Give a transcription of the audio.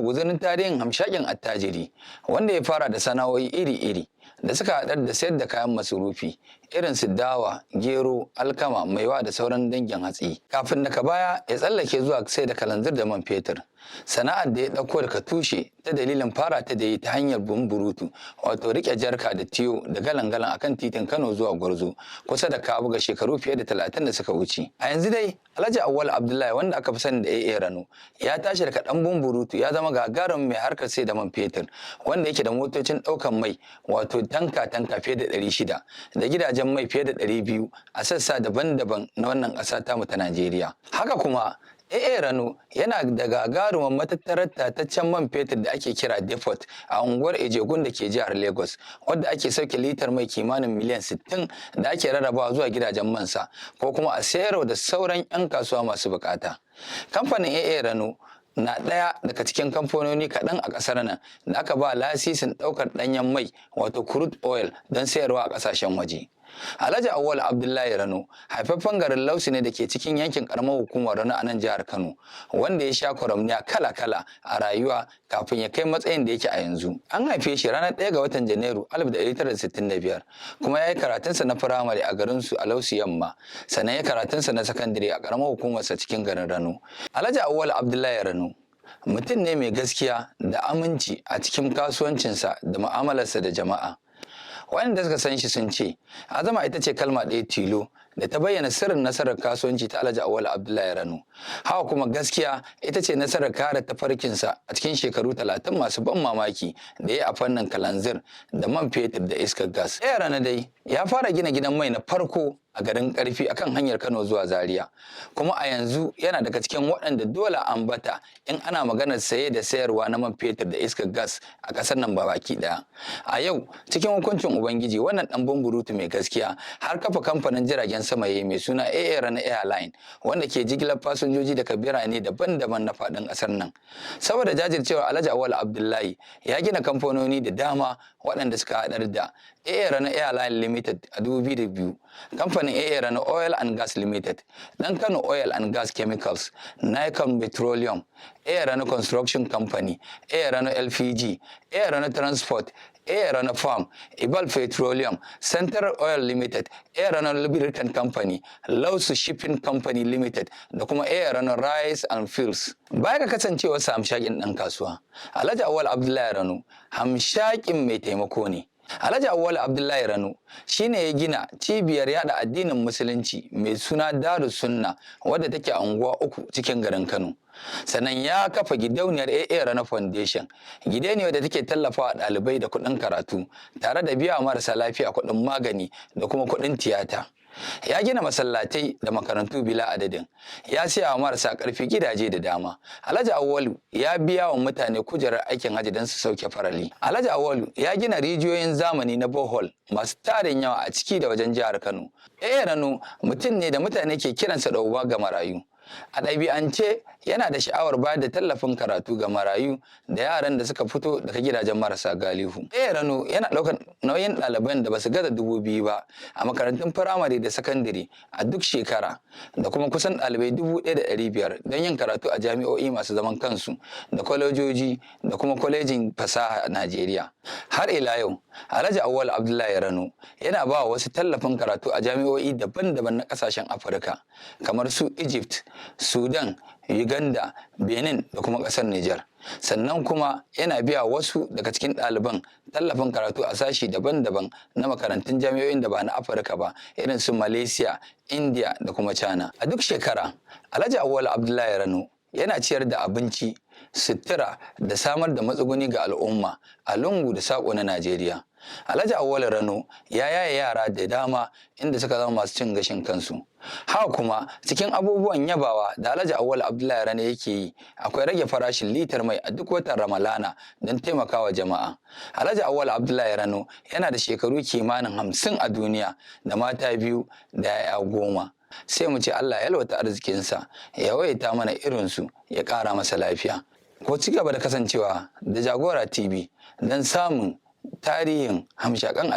Guzurin tarihin hamshakin attajiri wanda ya fara da sana'o'i iri-iri da suka haɗar da sayar da kayan masarufi irin su dawa, gero, alkama, maiwa da sauran dangin hatsi. Kafin daga baya ya tsallake zuwa sai da kalanzir da man fetur. Sana'ar da ya ɗauko daga tushe ta dalilin fara ta da yi ta hanyar bumburutu, wato riƙe jarka da tiyo da galan-galan akan titin Kano zuwa Gwarzo kusa da Kabuga shekaru fiye da 30 da suka wuce. A yanzu dai Alhaji Auwalu Abdullahi wanda aka fi sani da AA Rano ya tashi daga ɗan bumburutu ya zama gagarumin mai harkar sai da man fetur wanda yake da motocin ɗaukan mai wato tanka fiye da 600 da gidajen mai fiye da 200 a sassa daban-daban na wannan ƙasa tamu ta Najeriya. Haka kuma AA Rano yana da gagarumin matattarar tataccen man fetur da ake kira depot a unguwar Ejegun da ke jihar Lagos, wadda ake sauke litar mai kimanin miliyan 60 da ake rarrabawa zuwa gidajen mansa ko kuma a sayarwa da sauran 'yan kasuwa masu bukata. Kamfanin AA Rano na ɗaya daga cikin kamfanoni kaɗan a ƙasar nan da aka ba lasisin ɗaukar ɗanyen mai wato crude oil don sayarwa a ƙasashen waje. Alhaji Auwalu Abdullahi Rano haifaffen garin Lausi ne da ke cikin yankin karamar hukumar Rano a nan jihar Kano, wanda ya sha kwaramniya kala-kala a rayuwa kafin ya kai matsayin da yake a yanzu. An haife shi ranar 1 ga watan Janairu 1965 kuma ya yi karatunsa na firamare a garinsu a Lausi Yamma, sannan ya karatunsa na sakandare a karamar hukumarsa cikin garin Rano. Alhaji Auwalu Abdullahi Rano mutum ne mai gaskiya da aminci a cikin kasuwancinsa da mu'amalarsa da jama'a. Waɗanda suka san shi sun ce azama ita ce kalma ɗaya tilo da ta bayyana sirrin nasarar kasuwanci ta Alhaji Auwalu Abdullahi Rano. Haka kuma gaskiya ita ce nasarar kare tafarkinsa a cikin shekaru 30 masu ban mamaki da ya a fannin kalanzir da man fetur da iskar gas. AA Rano dai ya fara gina gidan mai na farko a garin Karfi akan hanyar Kano zuwa Zaria, kuma a yanzu yana daga cikin waɗanda dole ambata in ana maganar saye da sayarwa na man fetur da iskar gas a ƙasar nan baki ɗaya. A yau cikin hukuncin Ubangiji wannan ɗan bumburutu mai gaskiya har kafa kamfanin jiragen sama yayi mai suna AA Rano Airline wanda ke jigilar fasinjoji daga birane daban-daban na faɗin ƙasar nan. Saboda jajircewar Alhaji Auwalu Abdullahi ya gina kamfanoni da dama waɗanda suka haɗar da AA Rano Airline Limited a 2002, kamfanin AA Rano Oil and Gas Limited, Dan Kano Oil and Gas Chemicals, Nikon Petroleum, AA Rano Construction Company, AA Rano LPG, AA Rano Transport, AA Rano Farm, Ibal Petroleum, Central Oil Limited, AA Rano Lubricant Company, Lausu Shipping Company Limited da kuma AA Rano Rice and Fuels. Baya ga kasancewa hamshakin ɗan kasuwa, Alhaji Auwalu Abdullahi Rano hamshakin mai taimako ne. Alhaji Auwalu Abdullahi Rano shine ya gina cibiyar yada addinin musulunci mai suna Darus Sunna wadda take a unguwa 3 cikin garin Kano. Sannan ya kafa gidauniyar AA Rano Foundation, gidauniyar da take tallafawa ɗalibai da kuɗin karatu tare da biya marasa lafiya kuɗin magani da kuma kuɗin tiyata. Ya gina masallatai da makarantu bila adadin, ya siya wa marasa ƙarfi gidaje da dama. Alhaji Auwalu ya biya wa mutane kujerar aikin hajji don su sauke farali. Alhaji Auwalu ya gina rijiyoyin zamani na bohol masu tarin yawa a ciki da wajen jihar Kano. AA Rano mutum ne da mutane ke kiransa da uba ga marayu. A ɗabi'ance yana da sha'awar bayar da tallafin karatu ga marayu da yaran da suka fito daga gidajen marasa galihu. AA Rano yana ɗaukar nauyin ɗaliban da basu gaza 2000 ba a makarantun firamare da sakandare a duk shekara da kuma kusan ɗalibai 1500 don yin karatu a jami'o'i masu zaman kansu da kwalejoji da kuma kwalejin fasaha a Najeriya. Har ila yau Alhaji Auwalu Abdullahi Rano yana ba wasu tallafin karatu a jami'o'i daban-daban na ƙasashen Afirka kamar su Egypt, Sudan, Uganda, Benin da kuma ƙasar Nijar. Sannan kuma yana biya wasu daga cikin ɗaliban tallafin karatu a sashi daban-daban na makarantun jami'o'in da ba na Afirka ba irin su Malaysia, India da kuma China. A duk shekara Alhaji Auwalu Abdullahi Rano yana ciyar da abinci, sutura da samar da matsuguni ga al'umma a lungu da saƙo na Najeriya. Alhaji Auwalu Rano ya yaye yara da dama inda suka zama masu cin gashin kansu. Haka kuma cikin abubuwan yabawa da Alhaji Auwalu Abdullahi Rano yake yi akwai rage farashin litar mai a duk watan Ramalana don taimakawa jama'a. Alhaji Auwalu Abdullahi Rano yana da shekaru kimanin 50 a duniya da mata 2 da 'ya'ya 10. Sai mu ce Allah ya yalwata arzikinsa, ya yawaita mana irinsu, ya ƙara masa lafiya. Ko ci gaba da kasancewa da Jagora TV don samun tarihin hamshakan